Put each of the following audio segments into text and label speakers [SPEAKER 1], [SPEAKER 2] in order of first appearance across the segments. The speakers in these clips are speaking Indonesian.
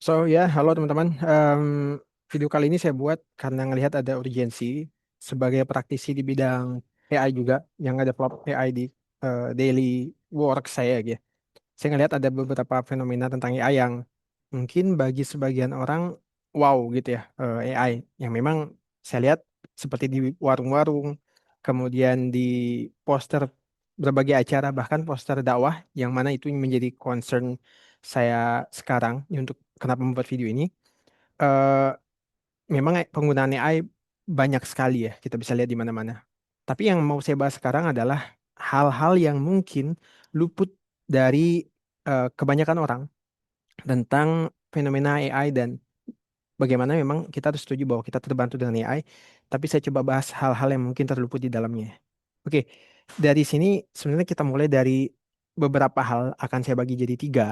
[SPEAKER 1] Halo teman-teman. Video kali ini saya buat karena ngelihat ada urgensi sebagai praktisi di bidang AI juga yang ada develop AI di daily work saya gitu. Saya ngelihat ada beberapa fenomena tentang AI yang mungkin bagi sebagian orang wow gitu ya, AI yang memang saya lihat seperti di warung-warung, kemudian di poster berbagai acara, bahkan poster dakwah yang mana itu menjadi concern saya sekarang untuk kenapa membuat video ini. eh Memang penggunaan AI banyak sekali ya, kita bisa lihat di mana-mana. Tapi yang mau saya bahas sekarang adalah hal-hal yang mungkin luput dari kebanyakan orang tentang fenomena AI dan bagaimana memang kita harus setuju bahwa kita terbantu dengan AI. Tapi saya coba bahas hal-hal yang mungkin terluput di dalamnya. Oke, dari sini sebenarnya kita mulai dari beberapa hal, akan saya bagi jadi tiga.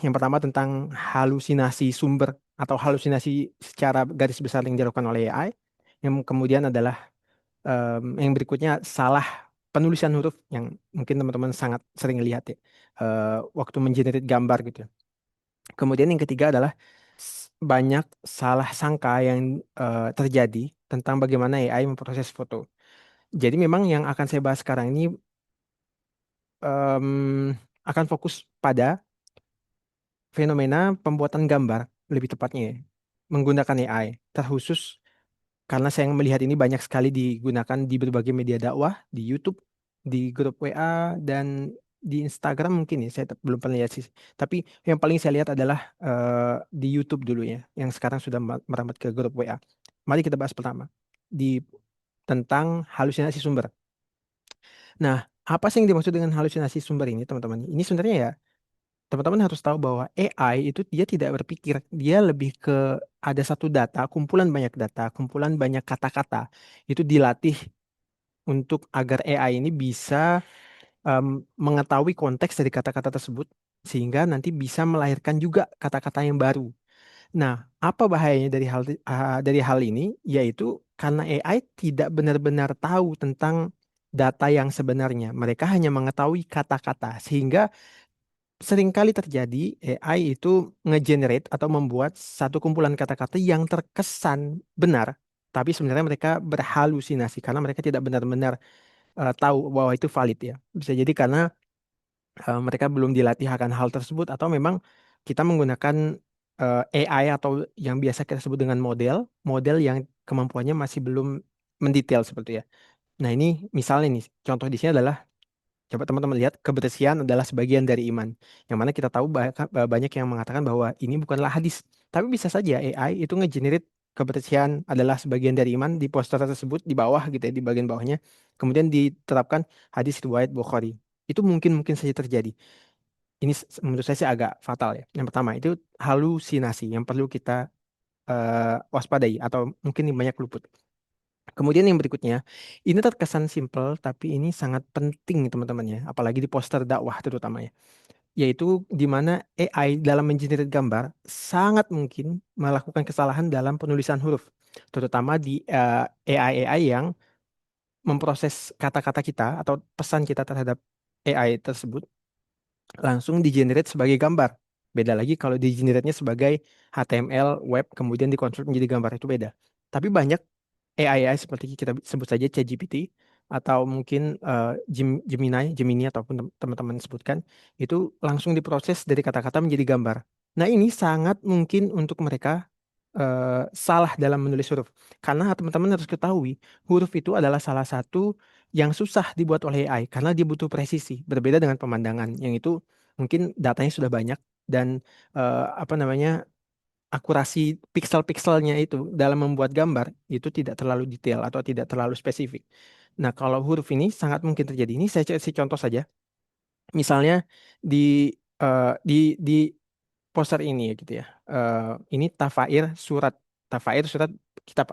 [SPEAKER 1] Yang pertama tentang halusinasi sumber atau halusinasi secara garis besar yang dilakukan oleh AI. Yang kemudian adalah yang berikutnya salah penulisan huruf yang mungkin teman-teman sangat sering lihat ya, waktu mengenerate gambar gitu. Kemudian yang ketiga adalah banyak salah sangka yang terjadi tentang bagaimana AI memproses foto. Jadi memang yang akan saya bahas sekarang ini akan fokus pada fenomena pembuatan gambar, lebih tepatnya ya, menggunakan AI. Terkhusus karena saya melihat ini banyak sekali digunakan di berbagai media dakwah, di YouTube, di grup WA, dan di Instagram mungkin ya, saya belum pernah lihat sih. Tapi yang paling saya lihat adalah di YouTube dulu ya, yang sekarang sudah merambat ke grup WA. Mari kita bahas pertama di tentang halusinasi sumber. Nah, apa sih yang dimaksud dengan halusinasi sumber ini, teman-teman? Ini sebenarnya ya, teman-teman harus tahu bahwa AI itu dia tidak berpikir, dia lebih ke ada satu data, kumpulan banyak kata-kata. Itu dilatih untuk agar AI ini bisa mengetahui konteks dari kata-kata tersebut sehingga nanti bisa melahirkan juga kata-kata yang baru. Nah, apa bahayanya dari hal ini? Yaitu karena AI tidak benar-benar tahu tentang data yang sebenarnya. Mereka hanya mengetahui kata-kata sehingga seringkali terjadi AI itu nge-generate atau membuat satu kumpulan kata-kata yang terkesan benar, tapi sebenarnya mereka berhalusinasi karena mereka tidak benar-benar tahu bahwa itu valid ya. Bisa jadi karena mereka belum dilatih akan hal tersebut atau memang kita menggunakan AI atau yang biasa kita sebut dengan model yang kemampuannya masih belum mendetail seperti ya. Nah, ini misalnya nih, contoh di sini adalah coba teman-teman lihat, kebersihan adalah sebagian dari iman. Yang mana kita tahu banyak yang mengatakan bahwa ini bukanlah hadis. Tapi bisa saja AI itu ngegenerate kebersihan adalah sebagian dari iman di poster tersebut di bawah gitu ya, di bagian bawahnya. Kemudian diterapkan hadis riwayat Bukhari. Itu mungkin saja terjadi. Ini menurut saya sih agak fatal ya. Yang pertama itu halusinasi yang perlu kita waspadai atau mungkin banyak luput. Kemudian yang berikutnya, ini terkesan simple, tapi ini sangat penting teman-teman ya, apalagi di poster dakwah terutama ya, yaitu di mana AI dalam mengenerate gambar sangat mungkin melakukan kesalahan dalam penulisan huruf, terutama di AI-AI yang memproses kata-kata kita atau pesan kita terhadap AI tersebut langsung di-generate sebagai gambar. Beda lagi kalau di-generate-nya sebagai HTML, web, kemudian dikonvert menjadi gambar, itu beda. Tapi banyak AI seperti kita sebut saja ChatGPT atau mungkin Gemini ataupun teman-teman sebutkan itu langsung diproses dari kata-kata menjadi gambar. Nah, ini sangat mungkin untuk mereka salah dalam menulis huruf. Karena teman-teman harus ketahui, huruf itu adalah salah satu yang susah dibuat oleh AI karena dia butuh presisi. Berbeda dengan pemandangan yang itu mungkin datanya sudah banyak dan apa namanya, akurasi pixel-pixelnya itu dalam membuat gambar itu tidak terlalu detail atau tidak terlalu spesifik. Nah, kalau huruf ini sangat mungkin terjadi. Ini saya kasih contoh saja. Misalnya di di poster ini ya gitu ya. Ini tafair surat, kita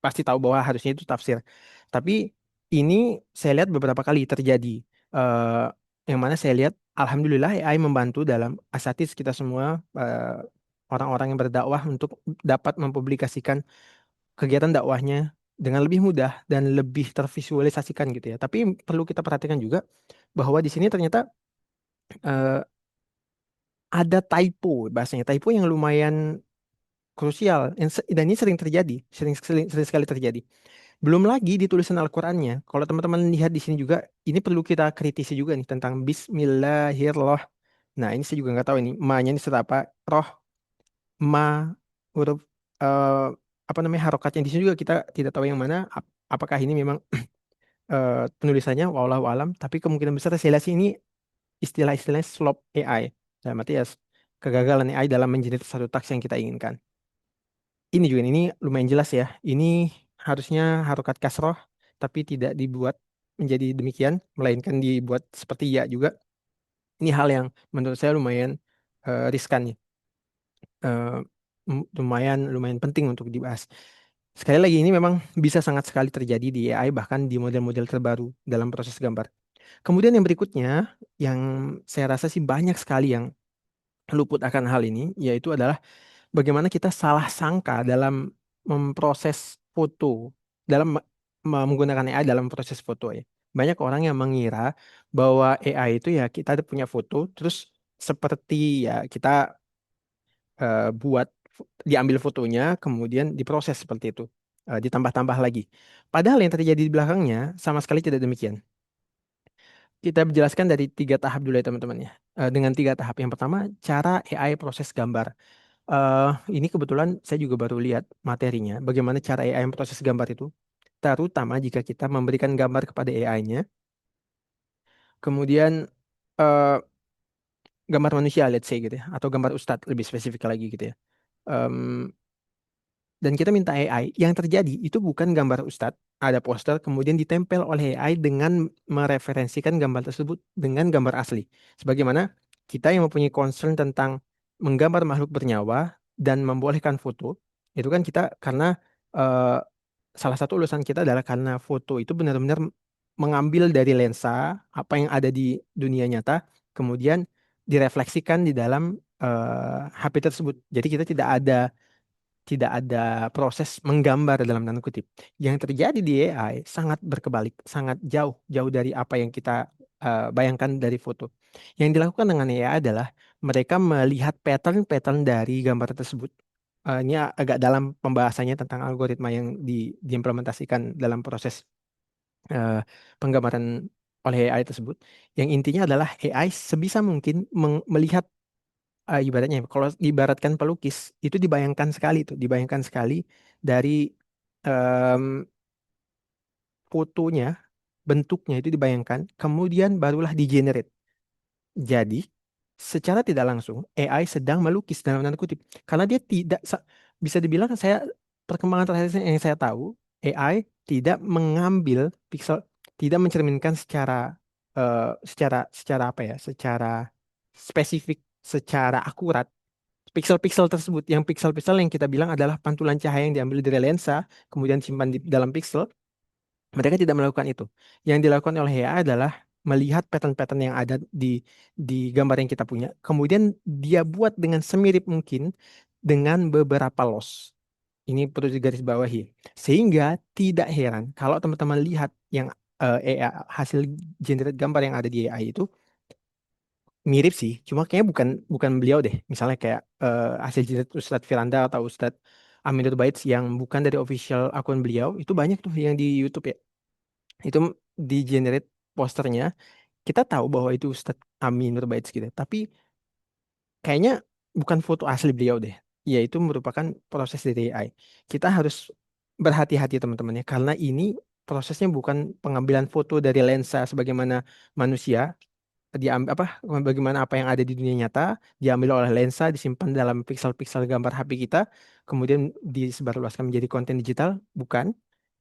[SPEAKER 1] pasti tahu bahwa harusnya itu tafsir. Tapi ini saya lihat beberapa kali terjadi. eh, yang mana saya lihat alhamdulillah AI membantu dalam asatiz kita semua, orang-orang yang berdakwah untuk dapat mempublikasikan kegiatan dakwahnya dengan lebih mudah dan lebih tervisualisasikan gitu ya. Tapi perlu kita perhatikan juga bahwa di sini ternyata ada typo, bahasanya typo yang lumayan krusial, dan ini sering terjadi, sering sekali terjadi. Belum lagi di tulisan Al-Qur'annya. Kalau teman-teman lihat di sini juga, ini perlu kita kritisi juga nih tentang Bismillahirrahmanirrahim. Nah, ini saya juga nggak tahu ini ma-nya ini serta apa. Roh, ma, huruf eh, apa namanya harokatnya di sini juga kita tidak tahu yang mana. Apakah ini memang penulisannya wallahu alam, tapi kemungkinan besar saya lihat sih ini istilah-istilahnya slop AI. Dalam arti ya kegagalan AI dalam menjelaskan satu teks yang kita inginkan. Ini juga ini lumayan jelas ya. Ini harusnya harokat kasroh, tapi tidak dibuat menjadi demikian, melainkan dibuat seperti ya juga. Ini hal yang menurut saya lumayan riskan ya. Eh, lumayan lumayan penting untuk dibahas. Sekali lagi ini memang bisa sangat sekali terjadi di AI bahkan di model-model terbaru dalam proses gambar. Kemudian yang berikutnya yang saya rasa sih banyak sekali yang luput akan hal ini yaitu adalah bagaimana kita salah sangka dalam memproses foto, dalam menggunakan AI dalam proses foto ya. Banyak orang yang mengira bahwa AI itu ya kita ada punya foto, terus seperti ya kita buat diambil fotonya, kemudian diproses seperti itu, ditambah-tambah lagi. Padahal yang terjadi di belakangnya sama sekali tidak demikian. Kita jelaskan dari tiga tahap dulu ya teman-teman ya. Dengan tiga tahap. Yang pertama, cara AI proses gambar. eh ini kebetulan saya juga baru lihat materinya, bagaimana cara AI memproses gambar itu, terutama jika kita memberikan gambar kepada AI-nya, kemudian eh, gambar manusia, let's say gitu ya, atau gambar ustadz lebih spesifik lagi gitu ya. Em, dan kita minta AI, yang terjadi itu bukan gambar ustadz, ada poster, kemudian ditempel oleh AI dengan mereferensikan gambar tersebut dengan gambar asli. Sebagaimana kita yang mempunyai concern tentang menggambar makhluk bernyawa dan membolehkan foto, itu kan kita karena eh, salah satu ulasan kita adalah karena foto itu benar-benar mengambil dari lensa apa yang ada di dunia nyata, kemudian direfleksikan di dalam HP tersebut. Jadi kita tidak ada proses menggambar dalam tanda kutip. Yang terjadi di AI sangat berkebalik, sangat jauh jauh dari apa yang kita bayangkan dari foto. Yang dilakukan dengan AI adalah mereka melihat pattern-pattern dari gambar tersebut. Ini agak dalam pembahasannya tentang algoritma yang diimplementasikan dalam proses eh, penggambaran oleh AI tersebut. Yang intinya adalah AI sebisa mungkin melihat ibaratnya kalau diibaratkan pelukis itu dibayangkan sekali dari em, fotonya, bentuknya itu dibayangkan, kemudian barulah di-generate. Jadi secara tidak langsung AI sedang melukis dalam tanda kutip karena dia tidak bisa dibilang saya perkembangan terakhir yang saya tahu AI tidak mengambil pixel, tidak mencerminkan secara apa ya, secara spesifik, secara akurat pixel-pixel tersebut. Yang pixel-pixel yang kita bilang adalah pantulan cahaya yang diambil dari lensa, kemudian simpan di dalam pixel. Mereka tidak melakukan itu. Yang dilakukan oleh AI adalah melihat pattern-pattern yang ada di gambar yang kita punya, kemudian dia buat dengan semirip mungkin dengan beberapa loss. Ini perlu digarisbawahi. Sehingga tidak heran kalau teman-teman lihat yang AI, hasil generate gambar yang ada di AI itu mirip sih, cuma kayaknya bukan bukan beliau deh. Misalnya kayak hasil jidat Ustadz Firanda atau Ustadz Amin Baits yang bukan dari official akun beliau, itu banyak tuh yang di YouTube ya. Itu di generate posternya, kita tahu bahwa itu Ustadz Amin Baits gitu. Tapi kayaknya bukan foto asli beliau deh. Ya itu merupakan proses dari AI. Kita harus berhati-hati teman-teman ya, karena ini prosesnya bukan pengambilan foto dari lensa sebagaimana manusia diambil apa bagaimana apa yang ada di dunia nyata diambil oleh lensa disimpan dalam piksel-piksel gambar HP kita kemudian disebarluaskan menjadi konten digital, bukan.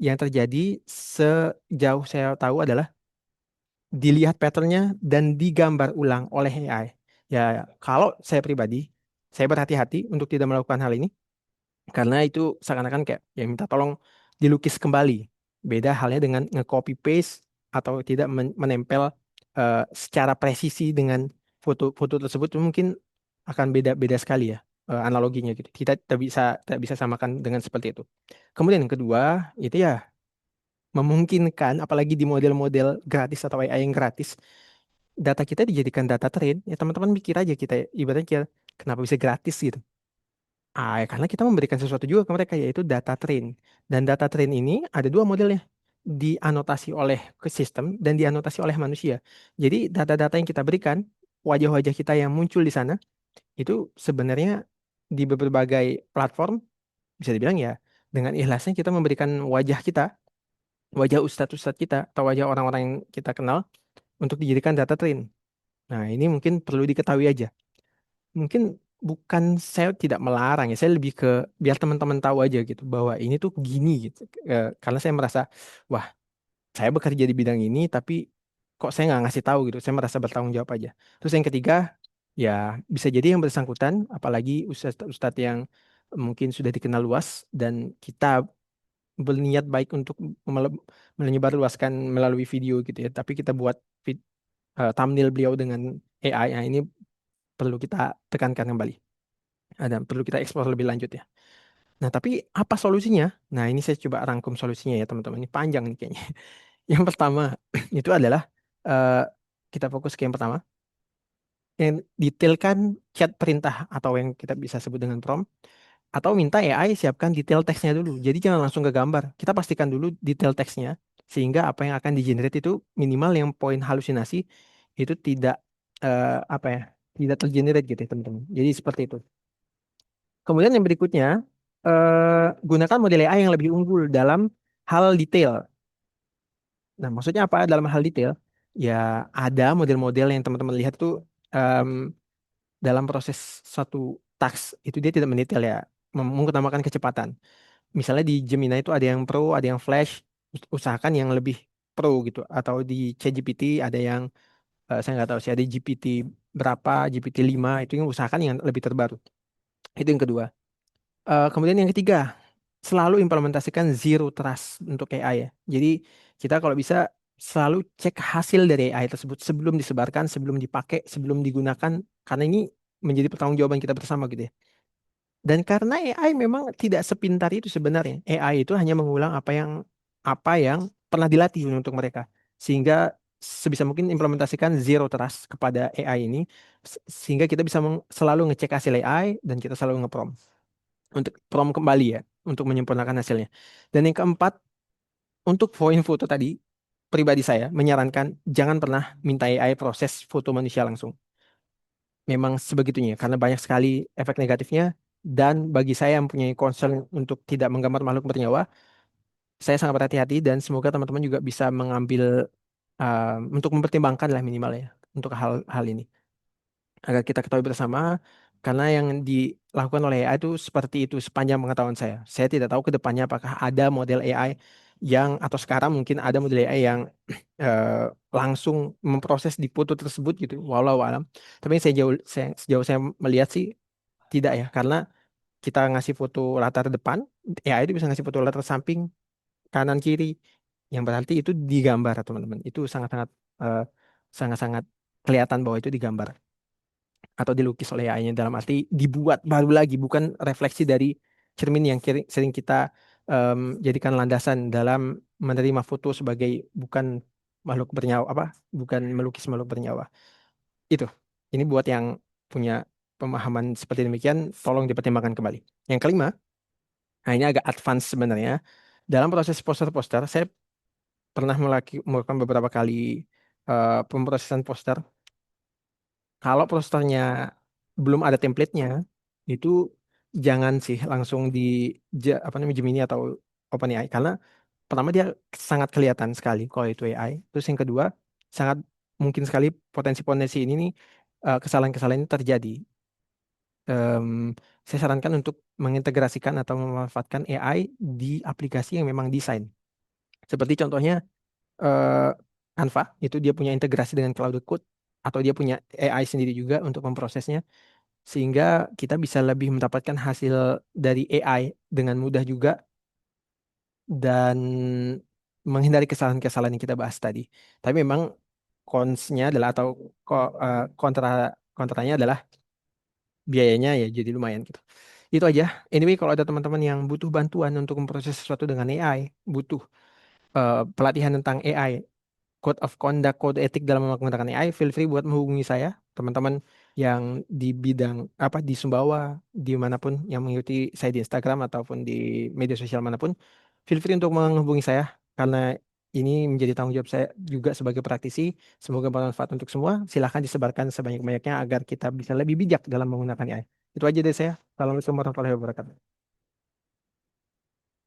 [SPEAKER 1] Yang terjadi sejauh saya tahu adalah dilihat patternnya dan digambar ulang oleh AI. Ya kalau saya pribadi saya berhati-hati untuk tidak melakukan hal ini karena itu seakan-akan kayak yang minta tolong dilukis kembali. Beda halnya dengan nge-copy paste atau tidak menempel secara presisi dengan foto-foto tersebut itu mungkin akan beda-beda sekali ya analoginya gitu. Kita tidak bisa samakan dengan seperti itu. Kemudian yang kedua itu ya memungkinkan apalagi di model-model gratis atau AI yang gratis data kita dijadikan data train, ya teman-teman mikir aja kita ibaratnya kenapa bisa gratis gitu. Ya karena kita memberikan sesuatu juga ke mereka yaitu data train. Dan data train ini ada dua modelnya. Dianotasi oleh ke sistem dan dianotasi oleh manusia. Jadi data-data yang kita berikan, wajah-wajah kita yang muncul di sana itu sebenarnya di berbagai platform bisa dibilang ya dengan ikhlasnya kita memberikan wajah kita, wajah ustadz-ustadz kita atau wajah orang-orang yang kita kenal untuk dijadikan data train. Nah, ini mungkin perlu diketahui aja. Mungkin bukan saya tidak melarang ya, saya lebih ke biar teman-teman tahu aja gitu bahwa ini tuh gini gitu. Karena saya merasa, wah, saya bekerja di bidang ini tapi kok saya nggak ngasih tahu gitu. Saya merasa bertanggung jawab aja. Terus yang ketiga, ya bisa jadi yang bersangkutan, apalagi ustadz-ustadz yang mungkin sudah dikenal luas dan kita berniat baik untuk mele- menyebarluaskan melalui video gitu ya. Tapi kita buat thumbnail beliau dengan AI. Nah, ini perlu kita tekankan kembali. Ada perlu kita eksplor lebih lanjut ya. Nah, tapi apa solusinya? Nah, ini saya coba rangkum solusinya ya, teman-teman. Ini panjang nih kayaknya. Yang pertama itu adalah eh, kita fokus ke yang pertama, yang detailkan chat perintah atau yang kita bisa sebut dengan prompt atau minta AI siapkan detail teksnya dulu. Jadi jangan langsung ke gambar. Kita pastikan dulu detail teksnya sehingga apa yang akan di-generate itu minimal yang poin halusinasi itu tidak apa ya, tidak tergenerate gitu ya, teman-teman. Jadi seperti itu. Kemudian yang berikutnya, gunakan model AI yang lebih unggul dalam hal detail. Nah, maksudnya apa dalam hal detail? Ya, ada model-model yang teman-teman lihat tuh em, dalam proses suatu task itu dia tidak mendetail ya, mengutamakan kecepatan. Misalnya di Gemini itu ada yang pro, ada yang flash, usahakan yang lebih pro gitu. Atau di ChatGPT ada yang saya nggak tahu sih ada GPT berapa, GPT 5 itu yang usahakan yang lebih terbaru. Itu yang kedua. Kemudian yang ketiga, selalu implementasikan zero trust untuk AI ya. Jadi kita kalau bisa selalu cek hasil dari AI tersebut sebelum disebarkan, sebelum dipakai, sebelum digunakan, karena ini menjadi pertanggungjawaban kita bersama gitu ya. Dan karena AI memang tidak sepintar itu sebenarnya. AI itu hanya mengulang apa yang pernah dilatih untuk mereka. Sehingga sebisa mungkin implementasikan zero trust kepada AI ini sehingga kita bisa selalu ngecek hasil AI dan kita selalu nge-prompt untuk prompt kembali ya untuk menyempurnakan hasilnya. Dan yang keempat, untuk poin foto tadi pribadi saya menyarankan jangan pernah minta AI proses foto manusia langsung. Memang sebegitunya karena banyak sekali efek negatifnya dan bagi saya yang punya concern untuk tidak menggambar makhluk bernyawa, saya sangat berhati-hati dan semoga teman-teman juga bisa mengambil untuk mempertimbangkan lah minimal ya untuk hal-hal ini agar kita ketahui bersama karena yang dilakukan oleh AI itu seperti itu sepanjang pengetahuan saya. Saya tidak tahu ke depannya apakah ada model AI yang atau sekarang mungkin ada model AI yang langsung memproses di foto tersebut gitu. Walau alam. Tapi yang sejauh saya melihat sih tidak ya karena kita ngasih foto latar depan, AI itu bisa ngasih foto latar samping, kanan kiri, yang berarti itu digambar teman-teman. Itu sangat-sangat eh, sangat-sangat kelihatan bahwa itu digambar atau dilukis oleh AI-nya dalam arti dibuat baru lagi bukan refleksi dari cermin yang sering kita jadikan landasan dalam menerima foto sebagai bukan makhluk bernyawa apa bukan melukis makhluk bernyawa itu ini buat yang punya pemahaman seperti demikian tolong dipertimbangkan kembali. Yang kelima, nah ini agak advance sebenarnya, dalam proses poster-poster saya pernah melakukan beberapa kali pemrosesan poster. Kalau posternya belum ada template-nya, itu jangan sih langsung di apa namanya Gemini atau OpenAI karena pertama dia sangat kelihatan sekali kalau itu AI. Terus yang kedua, sangat mungkin sekali potensi-potensi ini nih kesalahan-kesalahan ini terjadi. Em, saya sarankan untuk mengintegrasikan atau memanfaatkan AI di aplikasi yang memang desain. Seperti contohnya eh, Canva, itu dia punya integrasi dengan Cloud Code atau dia punya AI sendiri juga untuk memprosesnya sehingga kita bisa lebih mendapatkan hasil dari AI dengan mudah juga dan menghindari kesalahan-kesalahan yang kita bahas tadi. Tapi memang cons-nya adalah atau kontranya adalah biayanya ya jadi lumayan gitu. Itu aja. Anyway, kalau ada teman-teman yang butuh bantuan untuk memproses sesuatu dengan AI, butuh pelatihan tentang AI code of conduct, kode etik dalam menggunakan AI, feel free buat menghubungi saya, teman-teman yang di bidang apa di Sumbawa, dimanapun yang mengikuti saya di Instagram ataupun di media sosial manapun, feel free untuk menghubungi saya karena ini menjadi tanggung jawab saya juga sebagai praktisi. Semoga bermanfaat untuk semua. Silahkan disebarkan sebanyak-banyaknya agar kita bisa lebih bijak dalam menggunakan AI. Itu aja deh saya. Assalamualaikum warahmatullahi wabarakatuh.